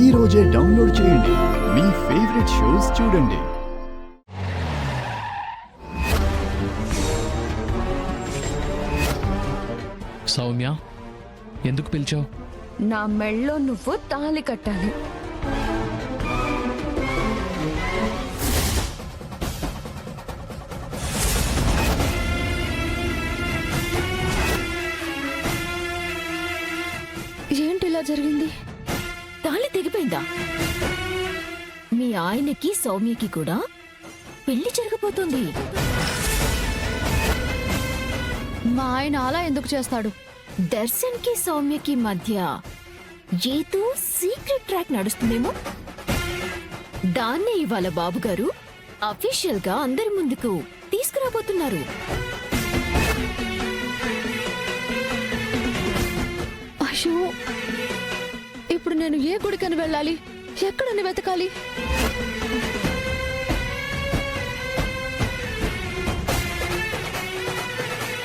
ఈ రోజే డౌన్లోడ్ చేయండి. మీ ఫేవరెట్ షోస్ చూడండి. సౌమ్య, ఎందుకు పిలిచావు? నా మెళ్ళో నువ్వు తాళి కట్టాలి. ఏంటి ఇలా జరిగింది? తాళి తెగిపోయిందా? మీ ఆయనకి సౌమ్యకి కూడా పెళ్లి జరగబోతోంది. మా ఆయన అలా ఎందుకు చేస్తాడు? దర్శన్ కి సౌమ్యకి మధ్య ఏదో సీక్రెట్ ట్రాక్ నడుస్తుందేమో. దాన్నే ఇవాళ బాబుగారు అఫీషియల్ గా అందరి ముందుకు తీసుకురాబోతున్నారు. అయ్యో, ఇప్పుడు నేను ఏ గుడికని వెళ్ళాలి? ఎక్కడని వెతకాలి?